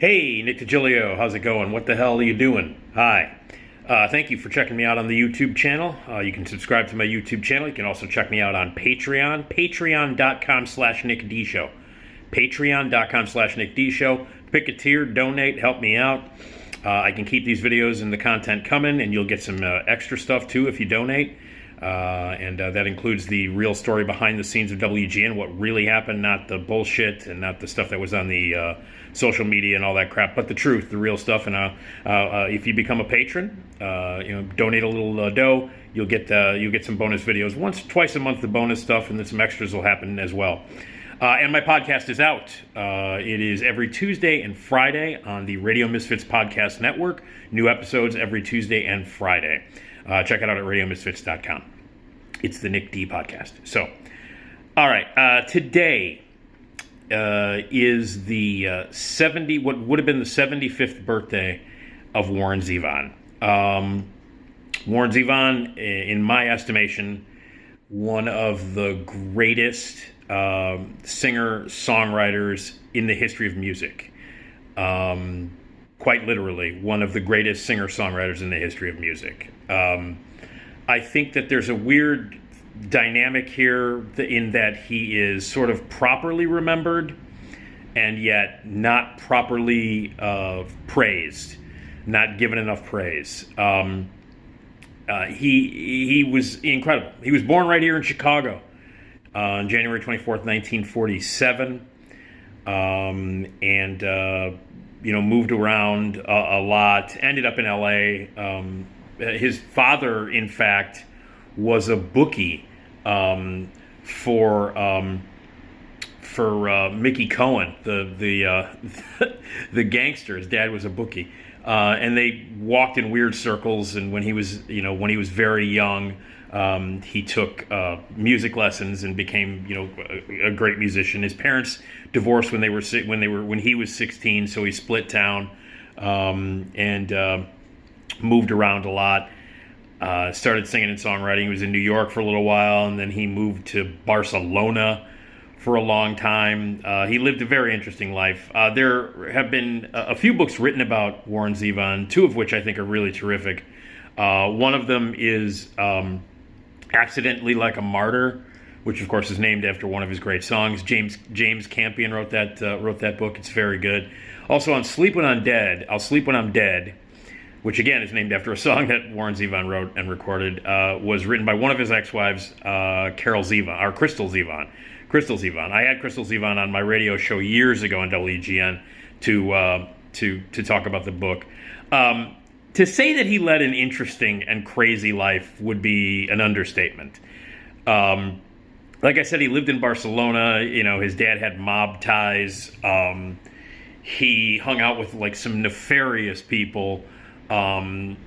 Hey, Nick Digilio, how's it going? What the hell are you doing? Hi. Thank you for checking me out on the YouTube channel. You can subscribe to my YouTube channel. You can also check me out on Patreon, patreon.com/NickDShow. Patreon.com/NickDShow. Pick a tier, donate, help me out. I can keep these videos and the content coming, and you'll get some extra stuff too if you donate. And that includes the real story behind the scenes of WGN, what really happened, not the bullshit and not the stuff that was on the social media and all that crap, but the truth, the real stuff. And if you become a patron, donate a little dough, you'll get some bonus videos twice a month. The bonus stuff, and then some extras will happen as well. And my podcast is out. It is every Tuesday and Friday on the Radio Misfits Podcast Network. New episodes every Tuesday and Friday. Check it out at radiomisfits.com. It's the Nick D podcast. So, all right. Today is the what would have been the 75th birthday of Warren Zevon. Warren Zevon, in my estimation, one of the greatest singer-songwriters in the history of music. Quite literally, one of the greatest singer-songwriters in the history of music. I think that there's a weird dynamic here in that he is sort of properly remembered and yet not properly praised, not given enough praise. He was incredible. He was born right here in Chicago on January 24th, 1947, and moved around a lot, ended up in L.A. His father, in fact, was a bookie for Mickey Cohen, the the gangster. His dad was a bookie, and they walked in weird circles. And when he was very young, he took music lessons and became a great musician. His parents divorced when he was 16, so he split town and moved around a lot. Started singing and songwriting. He was in New York for a little while, and then he moved to Barcelona for a long time. He lived a very interesting life. There have been a few books written about Warren Zevon, two of which I think are really terrific. One of them is Accidentally Like a Martyr, which of course is named after one of his great songs. James Campion wrote that book. It's very good. Also on Sleep When I'm Dead, I'll Sleep When I'm Dead, which again is named after a song that Warren Zevon wrote and recorded, was written by one of his ex-wives, Crystal Zevon. I had Crystal Zevon on my radio show years ago on WGN to talk about the book. To say that he led an interesting and crazy life would be an understatement. Like I said, he lived in Barcelona. His dad had mob ties. He hung out with some nefarious people. And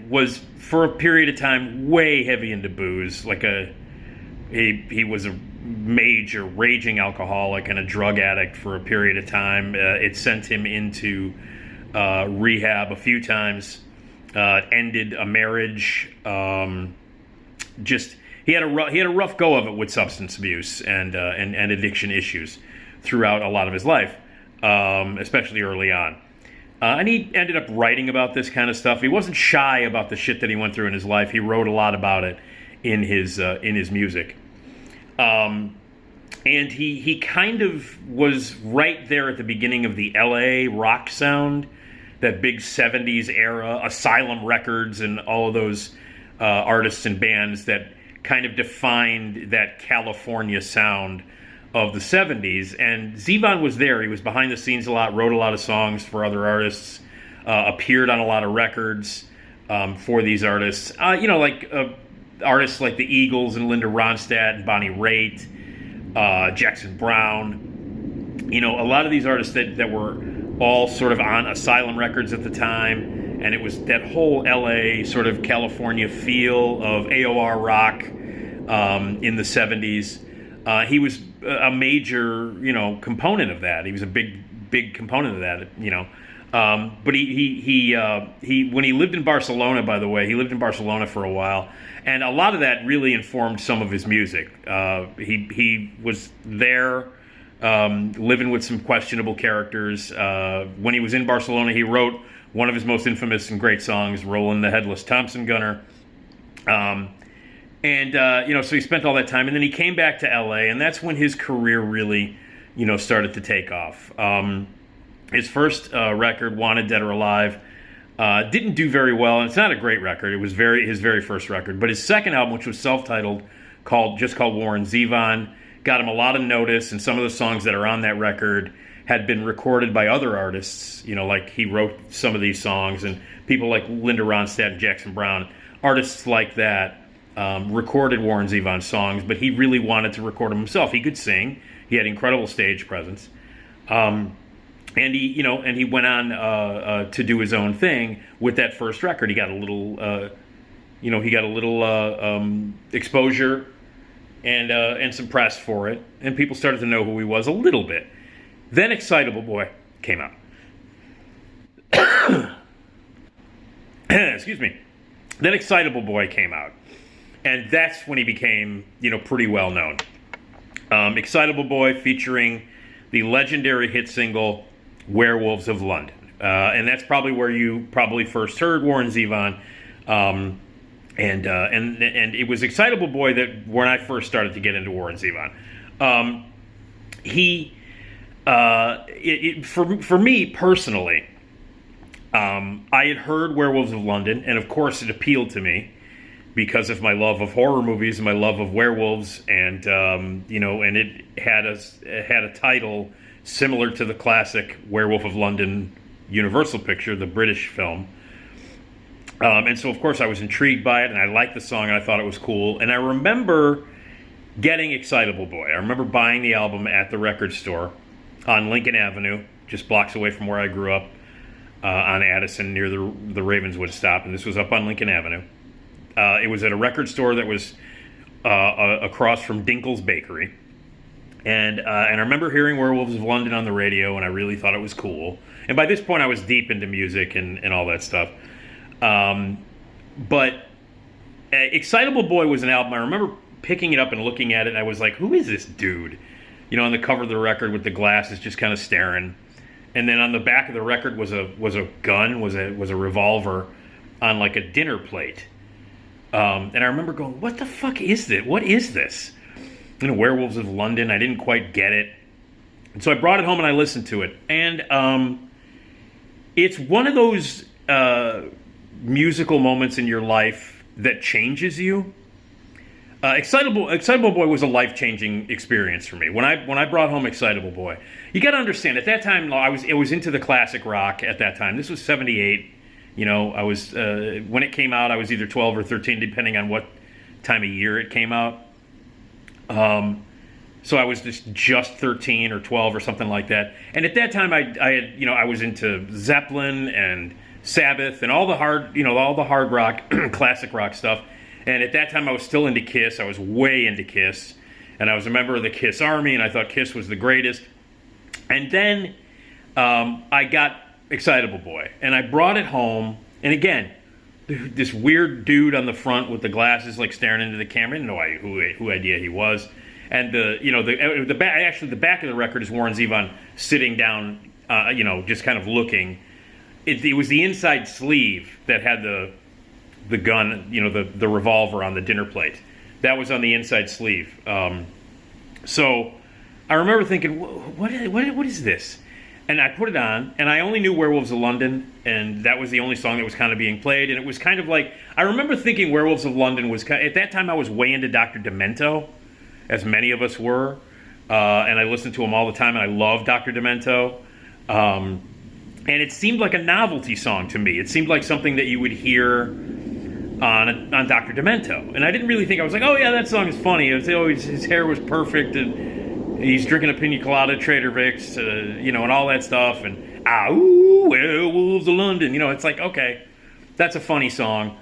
was for a period of time way heavy into booze. He was a major raging alcoholic and a drug addict for a period of time. It sent him into rehab a few times. Ended a marriage. He had a rough go of it with substance abuse and addiction issues throughout a lot of his life, especially early on. And he ended up writing about this kind of stuff. He wasn't shy about the shit that he went through in his life. He wrote a lot about it in his music. And he kind of was right there at the beginning of the LA rock sound, that big 70s era, Asylum Records and all of those artists and bands that kind of defined that California sound of the 70s, and Zevon was there. He was behind the scenes a lot, wrote a lot of songs for other artists, appeared on a lot of records for these artists. Artists like the Eagles and Linda Ronstadt and Bonnie Raitt, Jackson Browne. A lot of these artists that were all sort of on Asylum Records at the time, and it was that whole LA sort of California feel of AOR rock in the 70s. He was a major, component of that. He was a big component of that, But he when he lived in Barcelona, by the way, he lived in Barcelona for a while, and a lot of that really informed some of his music. He was there living with some questionable characters. When he was in Barcelona, he wrote one of his most infamous and great songs, "Rollin' the Headless Thompson Gunner." So he spent all that time, and then he came back to L.A., and that's when his career really, started to take off. His first record, "Wanted Dead or Alive," didn't do very well, and it's not a great record. It was his very first record. But his second album, which was self-titled, called Warren Zevon, got him a lot of notice, and some of the songs that are on that record had been recorded by other artists. Like he wrote some of these songs, and people like Linda Ronstadt and Jackson Browne, artists like that, recorded Warren Zevon songs, but he really wanted to record them himself. He could sing. He had incredible stage presence. And he went on to do his own thing with that first record. He got a little, exposure and some press for it, and people started to know who he was a little bit. Then "Excitable Boy" came out. Excuse me. Then "Excitable Boy" came out, and that's when he became, pretty well known. "Excitable Boy" featuring the legendary hit single "Werewolves of London," and that's probably where you probably first heard Warren Zevon. And it was "Excitable Boy" that when I first started to get into Warren Zevon. For me personally, I had heard "Werewolves of London," and of course it appealed to me because of my love of horror movies and my love of werewolves, and and it had a title similar to the classic "Werewolf of London" Universal picture, the British film. And so, of course, I was intrigued by it, and I liked the song, and I thought it was cool. And I remember getting "Excitable Boy." I remember buying the album at the record store on Lincoln Avenue, just blocks away from where I grew up, on Addison near the Ravenswood stop, and this was up on Lincoln Avenue. It was at a record store that was across from Dinkle's Bakery. And I remember hearing "Werewolves of London" on the radio, and I really thought it was cool. And by this point, I was deep into music and all that stuff. But "Excitable Boy" was an album. I remember picking it up and looking at it, and I was like, who is this dude? On the cover of the record with the glasses, just kind of staring. And then on the back of the record was a gun, was a revolver on like a dinner plate. And I remember going, what the fuck is this? What is this? "Werewolves of London." I didn't quite get it. And so I brought it home and I listened to it. And it's one of those musical moments in your life that changes you. Excitable Boy was a life-changing experience for me. When I brought home "Excitable Boy," you got to understand, at that time I was into the classic rock at that time. This was 1978. I was when it came out, I was either 12 or 13, depending on what time of year it came out. So I was just 13 or 12 or something like that. And at that time, I was into Zeppelin and Sabbath and all the hard rock, classic rock stuff. And at that time, I was still into Kiss. I was way into Kiss. And I was a member of the Kiss Army, and I thought Kiss was the greatest. And then I got "Excitable Boy," and I brought it home. And again, this weird dude on the front with the glasses, like staring into the camera. I didn't know who idea he was. And the back of the record is Warren Zevon sitting down, just kind of looking. It was the inside sleeve that had the gun, the revolver on the dinner plate. That was on the inside sleeve. So I remember thinking, what is this? And I put it on, and I only knew "Werewolves of London," and that was the only song that was kind of being played. And it was kind of like, I remember thinking "Werewolves of London" was at that time I was way into Dr. Demento, as many of us were, and I listened to him all the time, and I loved Dr. Demento. And it seemed like a novelty song to me. It seemed like something that you would hear on Dr. Demento. And I didn't really think, I was like, oh yeah, that song is funny. His hair was perfect, and he's drinking a pina colada at Trader Vic's, and all that stuff. And "Werewolves of London." It's like, okay, that's a funny song.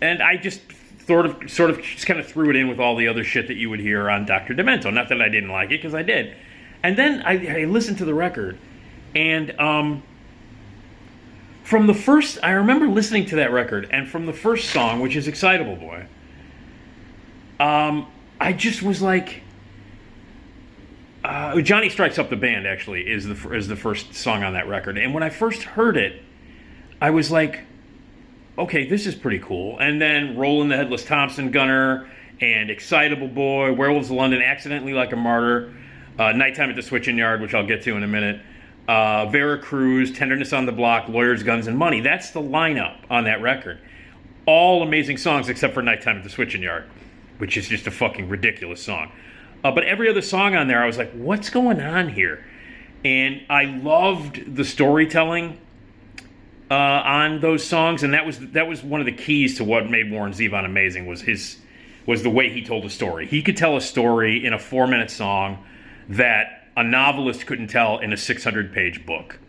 And I just sort of just kind of threw it in with all the other shit that you would hear on Dr. Demento. Not that I didn't like it, because I did. And then I listened to the record, and I remember listening to that record, and from the first song, which is "Excitable Boy," I just was like, Johnny Strikes Up the Band, actually, is the first song on that record. And when I first heard it, I was like, okay, this is pretty cool. And then Rollin' the Headless Thompson Gunner and Excitable Boy, Werewolves of London, Accidentally Like a Martyr, Nighttime at the Switching Yard, which I'll get to in a minute, Vera Cruz, Tenderness on the Block, Lawyers, Guns, and Money. That's the lineup on that record. All amazing songs except for Nighttime at the Switching Yard, which is just a fucking ridiculous song. But every other song on there, I was like, what's going on here? And I loved the storytelling on those songs, and that was one of the keys to what made Warren Zevon amazing, was the way he told a story. He could tell a story in a 4-minute song that a novelist couldn't tell in a 600-page book.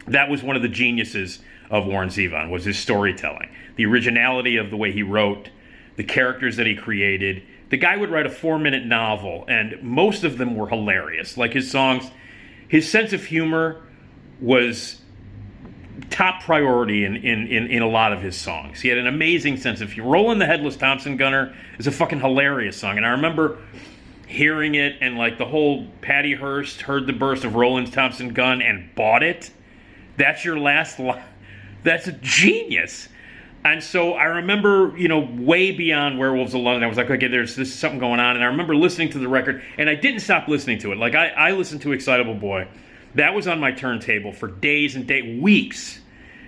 That was one of the geniuses of Warren Zevon, was his storytelling. The originality of the way he wrote, the characters that he created. The guy would write a 4-minute novel, and most of them were hilarious. Like his songs, his sense of humor was top priority in a lot of his songs. He had an amazing sense of humor. Rollin' the Headless Thompson Gunner is a fucking hilarious song, and I remember hearing it, and like the whole Patty Hearst heard the burst of Rollin' Thompson Gun and bought it. That's your last line. That's a genius. And so I remember, way beyond Werewolves of London, I was like, okay, this is something going on. And I remember listening to the record, and I didn't stop listening to it. Like, I listened to Excitable Boy. That was on my turntable for days and weeks.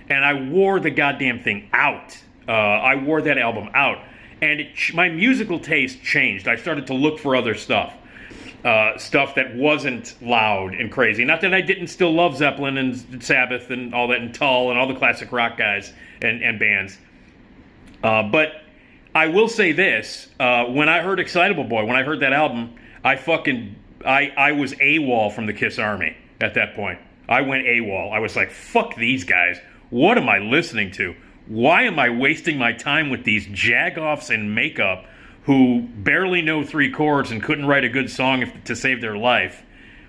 And I wore the goddamn thing out. I wore that album out. And my musical taste changed. I started to look for other stuff. Stuff that wasn't loud and crazy. Not that I didn't still love Zeppelin and Sabbath and all that, and Tull and all the classic rock guys and bands. But I will say this, when I heard Excitable Boy, when I heard that album, I was AWOL from the Kiss Army at that point. I went AWOL. I was like, fuck these guys. What am I listening to? Why am I wasting my time with these jagoffs in makeup who barely know 3 chords and couldn't write a good song to save their life?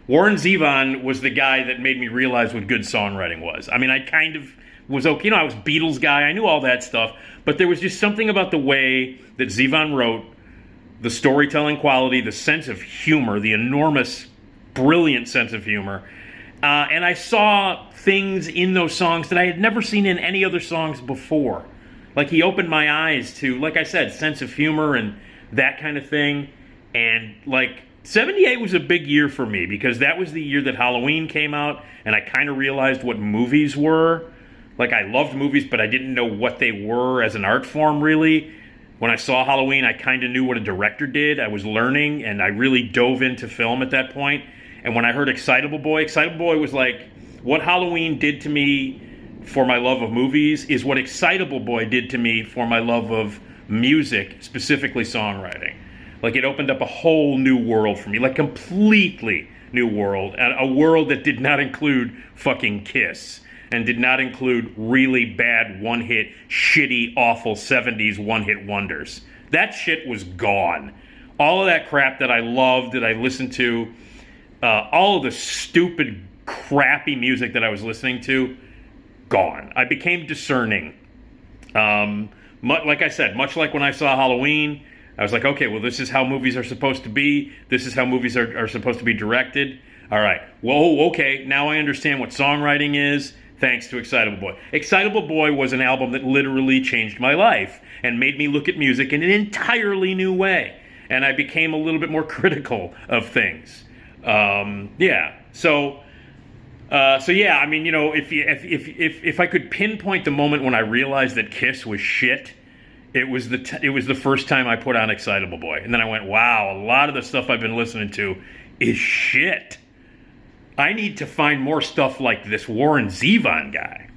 Warren Zevon was the guy that made me realize what good songwriting was. I mean, I kind of was okay. I was Beatles guy. I knew all that stuff. But there was just something about the way that Zevon wrote, the storytelling quality, the sense of humor, the enormous, brilliant sense of humor. And I saw things in those songs that I had never seen in any other songs before. Like, he opened my eyes to, like I said, sense of humor and that kind of thing. And, 78 was a big year for me, because that was the year that Halloween came out, and I kind of realized what movies were. I loved movies, but I didn't know what they were as an art form, really. When I saw Halloween, I kind of knew what a director did. I was learning, and I really dove into film at that point. And when I heard Excitable Boy was like, what Halloween did to me for my love of movies is what Excitable Boy did to me for my love of music, specifically songwriting. It opened up a whole new world for me, completely new world, and a world that did not include fucking Kiss, and did not include really bad one-hit, shitty, awful 70s one-hit wonders. That shit was gone. All of that crap that I loved, that I listened to, all of the stupid, crappy music that I was listening to, gone. I became discerning. Like I said, much like when I saw Halloween, I was like, okay, well, this is how movies are supposed to be. This is how movies are supposed to be directed. All right. Whoa, okay, now I understand what songwriting is, thanks to Excitable Boy. Excitable Boy was an album that literally changed my life and made me look at music in an entirely new way. And I became a little bit more critical of things. So yeah, I mean, if I could pinpoint the moment when I realized that Kiss was shit, it was the first time I put on Excitable Boy. And then I went, wow, a lot of the stuff I've been listening to is shit. I need to find more stuff like this Warren Zevon guy.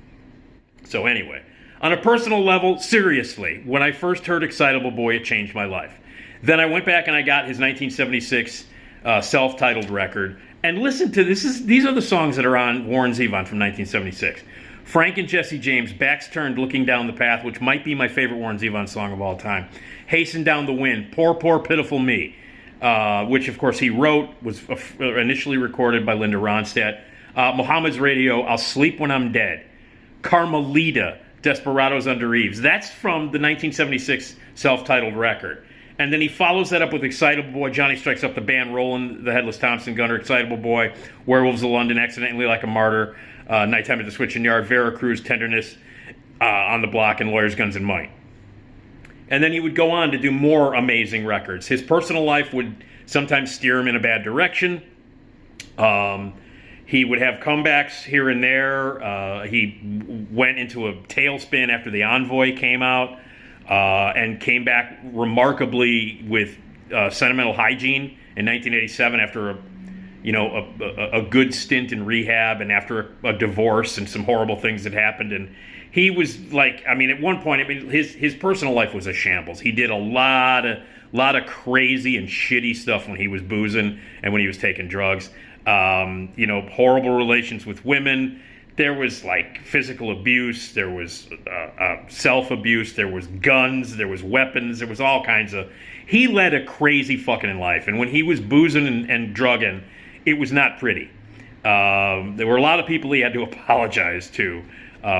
So anyway, on a personal level, seriously, when I first heard Excitable Boy, it changed my life. Then I went back and I got his 1976 self-titled record and listened to this. These are the songs that are on Warren Zevon from 1976. Frank and Jesse James, Backs Turned, Looking Down the Path, which might be my favorite Warren Zevon song of all time. Hasten Down the Wind, Poor, Poor, Pitiful Me, which, of course, he wrote, was initially recorded by Linda Ronstadt. Mohammed's Radio, I'll Sleep When I'm Dead. Carmelita, Desperados Under Eaves. That's from the 1976 self-titled record. And then he follows that up with Excitable Boy, Johnny Strikes Up the Band, Roland the Headless Thompson Gunner, Excitable Boy, Werewolves of London, Accidentally Like a Martyr, Nighttime at the Switching Yard, Veracruz, Tenderness, On the Block, and Lawyers, Guns, and Might. And then he would go on to do more amazing records. His personal life would sometimes steer him in a bad direction. He would have comebacks here and there. He went into a tailspin after The Envoy came out, and came back remarkably with Sentimental Hygiene in 1987 after a good stint in rehab and after a divorce and some horrible things that happened. And he was like, I mean, at one point, his personal life was a shambles. He did a lot of crazy and shitty stuff when he was boozing and when he was taking drugs. Horrible relations with women. There was like physical abuse. There was self-abuse. There was guns. There was weapons. There was all kinds of. He led a crazy fucking life. And when he was boozing and drugging, it was not pretty. There were a lot of people he had to apologize to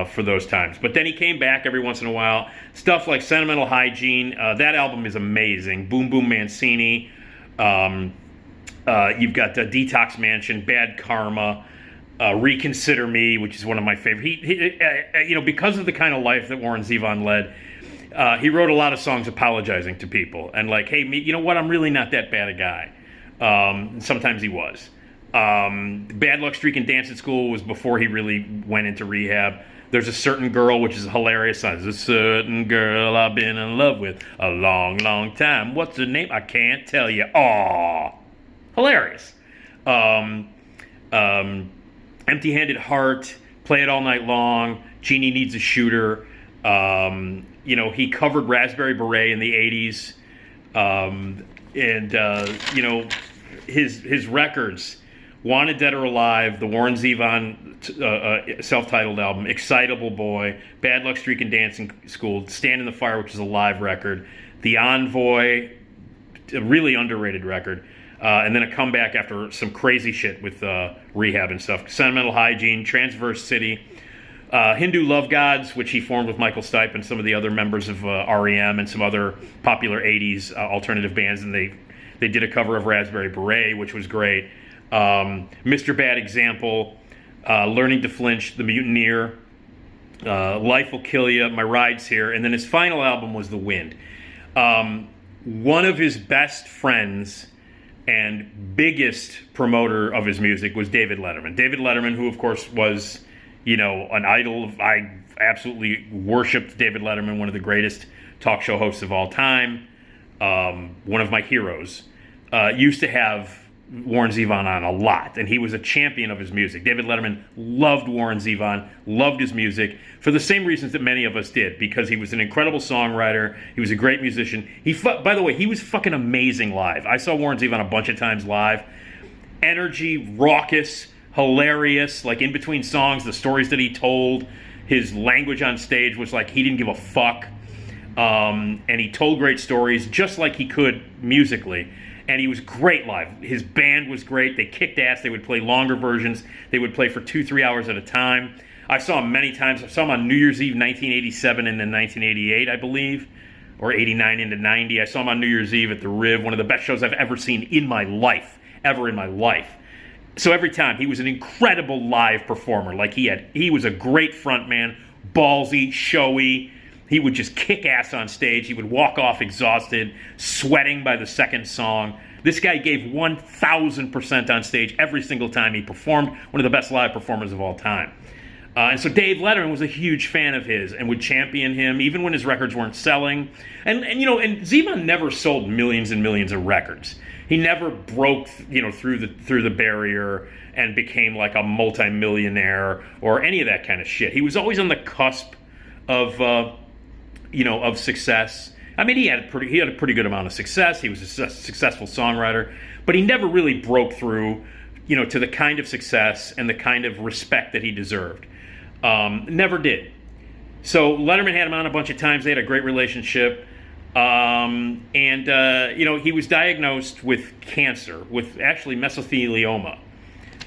for those times. But then he came back every once in a while. Stuff like Sentimental Hygiene. That album is amazing. Boom Boom Mancini. You've got Detox Mansion, Bad Karma. Reconsider Me, which is one of my favorite. He because of the kind of life that Warren Zevon led, he wrote a lot of songs apologizing to people and like, hey, you know what? I'm really not that bad a guy. Sometimes he was. Bad Luck Streak and Dance at School was before he really went into rehab. There's a Certain Girl, which is a hilarious song. There's a certain girl I've been in love with a long, long time. What's her name? I can't tell you. Aw, hilarious. Empty-Handed Heart, Play It All Night Long, Jeannie Needs a Shooter. He covered Raspberry Beret in the 80s. His records, Wanted Dead or Alive, the Warren Zevon self-titled album, Excitable Boy, Bad Luck Streak and Dancing School, Stand in the Fire, which is a live record, The Envoy, a really underrated record. And then a comeback after some crazy shit with rehab and stuff. Sentimental Hygiene, Transverse City, Hindu Love Gods, which he formed with Michael Stipe and some of the other members of REM and some other popular 80s alternative bands. And they did a cover of Raspberry Beret, which was great. Mr. Bad Example, Learning to Flinch, The Mutineer, Life Will Kill Ya, My Ride's Here. And then his final album was The Wind. One of his best friends and biggest promoter of his music was David Letterman. David Letterman, who of course was, an idol. I absolutely worshipped David Letterman, one of the greatest talk show hosts of all time, one of my heroes. Used to have Warren Zevon on a lot, and he was a champion of his music. David Letterman loved Warren Zevon, loved his music, for the same reasons that many of us did, because he was an incredible songwriter, he was a great musician. By the way, he was fucking amazing live. I saw Warren Zevon a bunch of times live. Energy, raucous, hilarious, like in between songs, the stories that he told, his language on stage was like he didn't give a fuck, and he told great stories just like he could musically. And he was great live. His band was great. They kicked ass. They would play longer versions. They would play for 2-3 hours at a time. I saw him many times. I saw him on New Year's Eve 1987 and then 1988, I believe, or 89 into 90. I saw him on New Year's Eve at the Riv, one of the best shows I've ever seen in my life, ever in my life. So every time, he was an incredible live performer. Like he was a great front man, ballsy, showy. He would just kick ass on stage. He would walk off exhausted, sweating by the second song. This guy gave 1,000% on stage every single time he performed. One of the best live performers of all time. And so Dave Letterman was a huge fan of his and would champion him even when his records weren't selling. And Zevon never sold millions and millions of records. He never broke through the barrier and became like a multimillionaire or any of that kind of shit. He was always on the cusp of of success. I mean, he had a pretty good amount of success. He was a successful songwriter, but he never really broke through, to the kind of success and the kind of respect that he deserved. Never did. So Letterman had him on a bunch of times. They had a great relationship. He was diagnosed with cancer, with actually mesothelioma,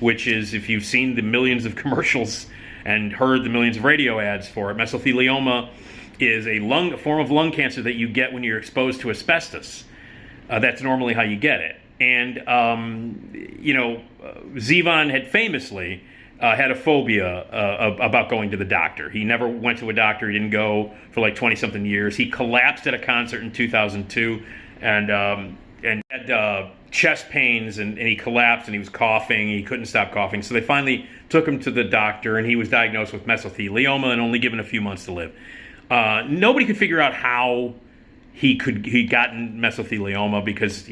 which is, if you've seen the millions of commercials and heard the millions of radio ads for it, mesothelioma is a form of lung cancer that you get when you're exposed to asbestos. That's normally how you get it. And, Zevon had famously had a phobia about going to the doctor. He never went to a doctor. He didn't go for like 20-something years. He collapsed at a concert in 2002 and had chest pains, and he collapsed, and he was coughing. He couldn't stop coughing. So they finally took him to the doctor, and he was diagnosed with mesothelioma and only given a few months to live. Nobody could figure out how he'd gotten mesothelioma because,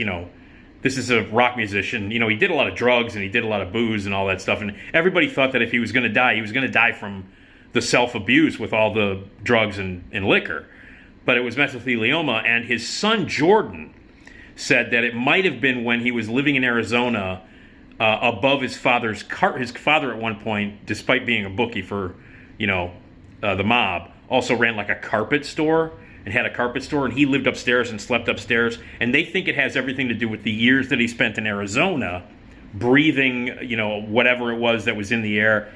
this is a rock musician. He did a lot of drugs and he did a lot of booze and all that stuff. And everybody thought that if he was going to die, he was going to die from the self-abuse with all the drugs and liquor. But it was mesothelioma. And his son, Jordan, said that it might have been when he was living in Arizona above his father's car. His father at one point, despite being a bookie for, the mob, also ran like a carpet store. And had a carpet store, and he lived upstairs and slept upstairs. And they think it has everything to do with the years that he spent in Arizona, breathing, whatever it was that was in the air,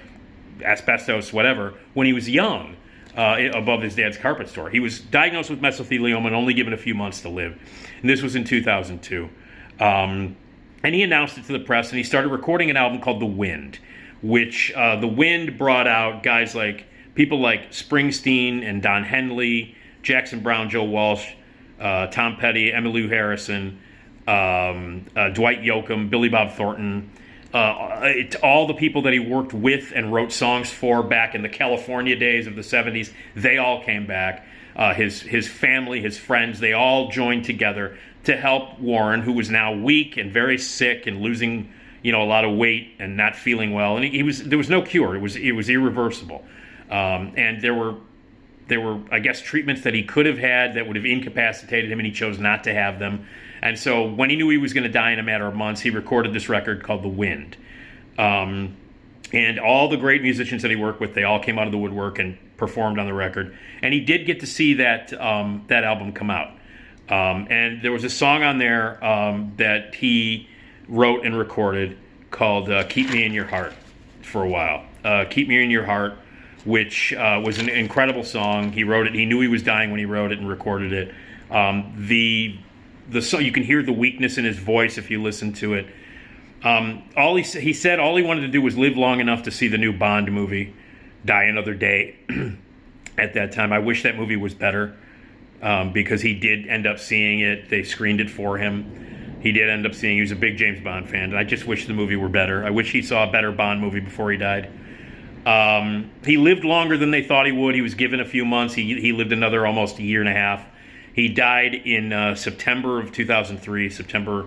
asbestos, whatever, when he was young, above his dad's carpet store. He was diagnosed with mesothelioma and only given a few months to live. And this was in 2002. And he announced it to the press, and he started recording an album called The Wind, which The Wind brought out guys like, people like Springsteen and Don Henley, Jackson Browne, Joe Walsh, Tom Petty, Emmylou Harrison, Dwight Yoakam, Billy Bob Thornton, all the people that he worked with and wrote songs for back in the California days of the 70s, they all came back. His family, his friends, they all joined together to help Warren, who was now weak and very sick and losing, a lot of weight and not feeling well. And there was no cure. It was irreversible. And there were, I guess, treatments that he could have had that would have incapacitated him, and he chose not to have them. And so when he knew he was going to die in a matter of months, he recorded this record called The Wind. And all the great musicians that he worked with, they all came out of the woodwork and performed on the record. And he did get to see that album come out. And there was a song on there that he wrote and recorded called Keep Me in Your Heart for a while. Keep Me in Your Heart, which was an incredible song. He wrote it. He knew he was dying when he wrote it and recorded it. The song, you can hear the weakness in his voice if you listen to it. He said all he wanted to do was live long enough to see the new Bond movie, Die Another Day. At that time, I wish that movie was better because he did end up seeing it. They screened it for him. He did end up seeing. He was a big James Bond fan, and I just wish the movie were better. I wish he saw a better Bond movie before he died. He lived longer than they thought he would. He was given a few months. He lived another almost a year and a half. He died in September of 2003, September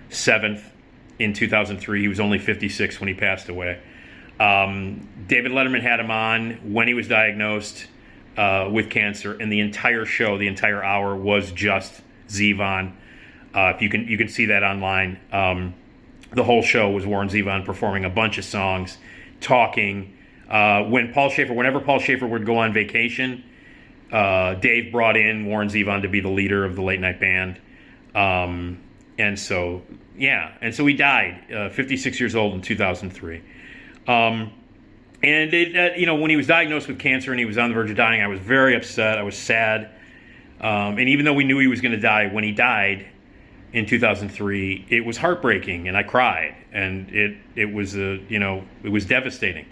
7th in 2003. He was only 56 when he passed away. David Letterman had him on when he was diagnosed with cancer, and the entire show, the entire hour, was just Zevon. You can see that online. The whole show was Warren Zevon performing a bunch of songs, talking. Whenever Paul Schaefer would go on vacation, Dave brought in Warren Zevon to be the leader of the late night band. And so he died, 56 years old in 2003. When he was diagnosed with cancer and he was on the verge of dying, I was very upset. I was sad. And even though we knew he was going to die, when he died in 2003, it was heartbreaking, and I cried. And it was devastating.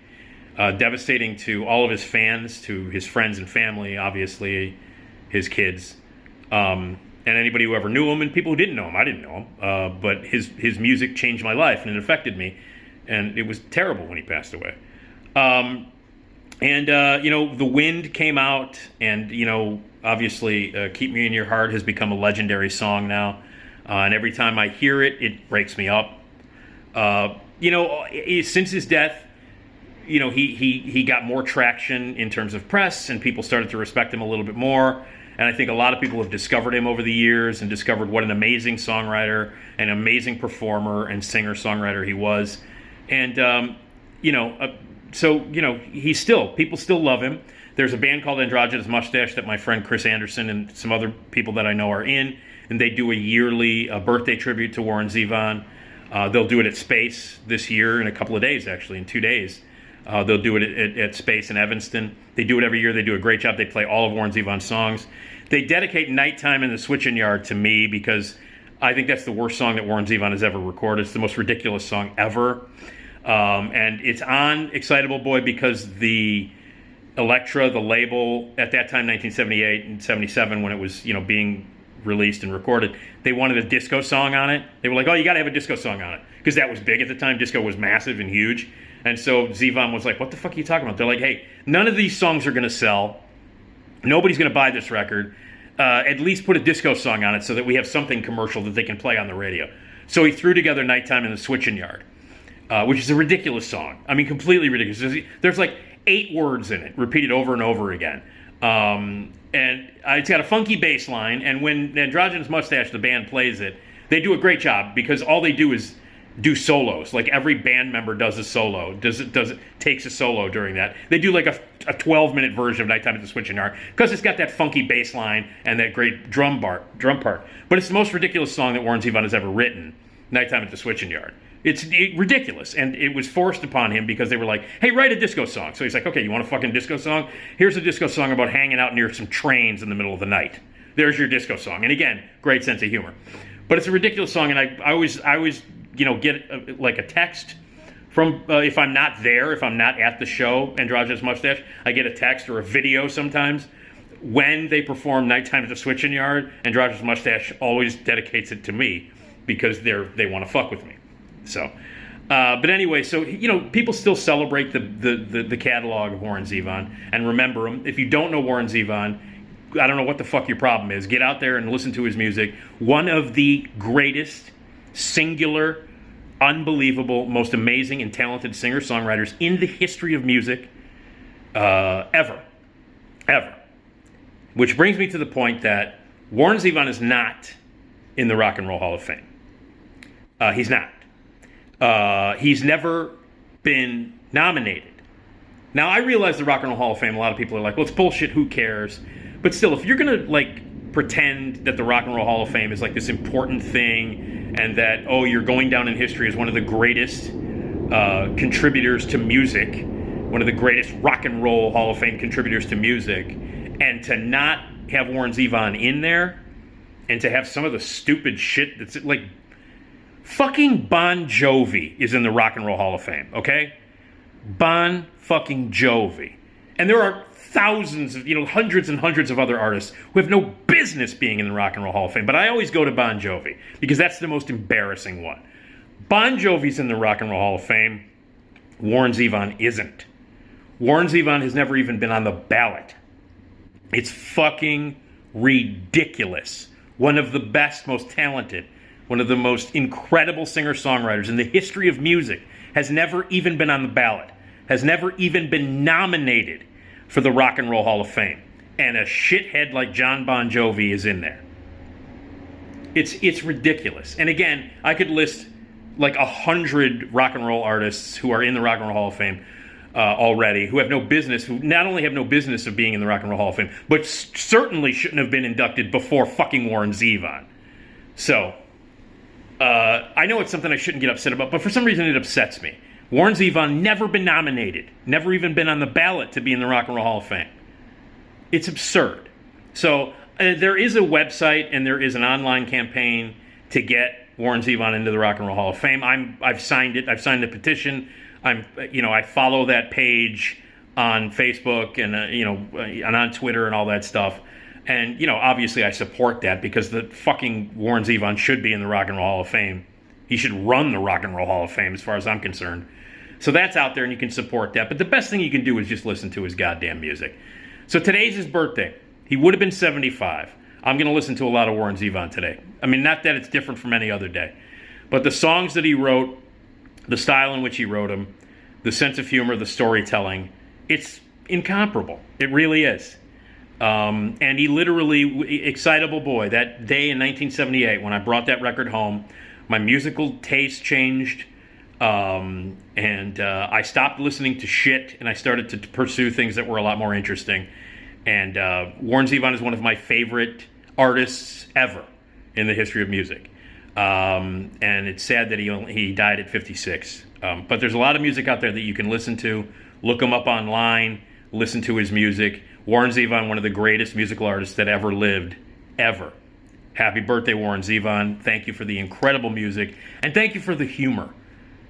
Devastating to all of his fans, to his friends and family, obviously, his kids, and anybody who ever knew him, and people who didn't know him. I didn't know him, but his music changed my life, and it affected me, and it was terrible when he passed away. The Wind came out, and, obviously, Keep Me in Your Heart has become a legendary song now, and every time I hear it, it breaks me up. Since his death, he got more traction in terms of press, and people started to respect him a little bit more. And I think a lot of people have discovered him over the years and discovered what an amazing songwriter, an amazing performer and singer-songwriter he was. And, people still love him. There's a band called Androgynous Mustache that my friend Chris Anderson and some other people that I know are in, and they do a yearly birthday tribute to Warren Zevon. They'll do it at Space this year in a couple of days, actually, in 2 days. They'll do it at Space in Evanston. They do it every year. They do a great job. They play all of Warren Zevon's songs. They dedicate Nighttime in the Switching Yard to me because I think that's the worst song that Warren Zevon has ever recorded. It's the most ridiculous song ever. And it's on Excitable Boy because the Elektra, the label, at that time, 1978 and 77, when it was, being released and recorded, they wanted a disco song on it. They were like, oh, you got to have a disco song on it. Because that was big at the time. Disco was massive and huge. And so Zevon was like, what the fuck are you talking about? They're like, hey, none of these songs are going to sell. Nobody's going to buy this record. At least put a disco song on it so that we have something commercial that they can play on the radio. So he threw together Nighttime in the Switching Yard, which is a ridiculous song. I mean, completely ridiculous. There's like 8 words in it, repeated over and over again. And it's got a funky bass line, and when Androgynous Mustache, the band, plays it, they do a great job because all they do is do solos. Like every band member does a solo, takes a solo during that. They do like a 12-minute version of Nighttime at the Switching Yard because it's got that funky bass line and that great drum part. But it's the most ridiculous song that Warren Zevon has ever written, Nighttime at the Switching Yard. It's ridiculous, and it was forced upon him because they were like, hey, write a disco song. So he's like, okay, you want a fucking disco song? Here's a disco song about hanging out near some trains in the middle of the night. There's your disco song. And again, great sense of humor. But it's a ridiculous song, and I always get like a text from, if I'm not there, if I'm not at the show, Androgynous Mustache, I get a text or a video sometimes. When they perform Nighttime at the Switching Yard, Androgynous Mustache always dedicates it to me because they want to fuck with me. So, but anyway, so, people still celebrate the catalog of Warren Zevon and remember him. If you don't know Warren Zevon, I don't know what the fuck your problem is. Get out there and listen to his music. One of the greatest, singular, unbelievable, most amazing and talented singer-songwriters in the history of music ever. Which brings me to the point that Warren Zevon is not in the Rock and Roll Hall of Fame. He's not. He's never been nominated. Now, I realize the Rock and Roll Hall of Fame, a lot of people are like, well, it's bullshit, who cares? But still, if you're going to, pretend that the Rock and Roll Hall of Fame is like this important thing and that, you're going down in history as one of the greatest contributors to music, one of the greatest Rock and Roll Hall of Fame contributors to music, and to not have Warren Zevon in there, and to have some of the stupid shit that's like, fucking Bon Jovi is in the Rock and Roll Hall of Fame, okay? Bon fucking Jovi. And there are thousands of, hundreds and hundreds of other artists who have no business being in the Rock and Roll Hall of Fame. But I always go to Bon Jovi because that's the most embarrassing one. Bon Jovi's in the Rock and Roll Hall of Fame. Warren Zevon isn't. Warren Zevon has never even been on the ballot. It's fucking ridiculous. One of the best, most talented, one of the most incredible singer-songwriters in the history of music has never even been on the ballot, has never even been nominated for the Rock and Roll Hall of Fame. And a shithead like John Bon Jovi is in there. It's ridiculous. And again, I could list like 100 rock and roll artists who are in the Rock and Roll Hall of Fame already, who have no business, who not only have no business of being in the Rock and Roll Hall of Fame, but certainly shouldn't have been inducted before fucking Warren Zevon. So, I know it's something I shouldn't get upset about, but for some reason it upsets me. Warren Zevon never been nominated, never even been on the ballot to be in the Rock and Roll Hall of Fame. It's absurd. So there is a website and there is an online campaign to get Warren Zevon into the Rock and Roll Hall of Fame. I've signed it. I've signed the petition. I follow that page on Facebook and and on Twitter and all that stuff. And obviously I support that because the fucking Warren Zevon should be in the Rock and Roll Hall of Fame. He should run the Rock and Roll Hall of Fame as far as I'm concerned. So that's out there and you can support that. But the best thing you can do is just listen to his goddamn music. So today's his birthday. He would have been 75. I'm going to listen to a lot of Warren Zevon today. I mean, not that it's different from any other day. But the songs that he wrote, the style in which he wrote them, the sense of humor, the storytelling, it's incomparable. It really is. And he literally, Excitable Boy, that day in 1978 when I brought that record home, my musical taste changed. And I stopped listening to shit and I started to pursue things that were a lot more interesting. And Warren Zevon is one of my favorite artists ever in the history of music. And it's sad that he died at 56. But there's a lot of music out there that you can listen to. Look him up online. Listen to his music. Warren Zevon, one of the greatest musical artists that ever lived. Ever. Happy birthday, Warren Zevon. Thank you for the incredible music, and thank you for the humor.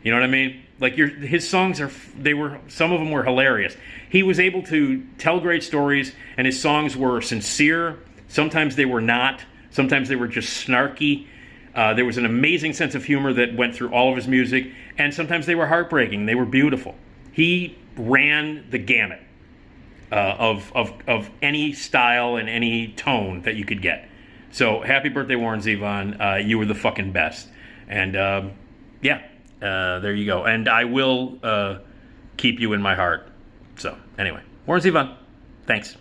You know what I mean? Like his songs some of them were hilarious. He was able to tell great stories, and his songs were sincere. Sometimes they were not. Sometimes they were just snarky. There was an amazing sense of humor that went through all of his music, and sometimes they were heartbreaking. They were beautiful. He ran the gamut of any style and any tone that you could get. So happy birthday, Warren Zevon. You were the fucking best. And there you go. And I will keep you in my heart. So anyway, Warren Zevon, thanks.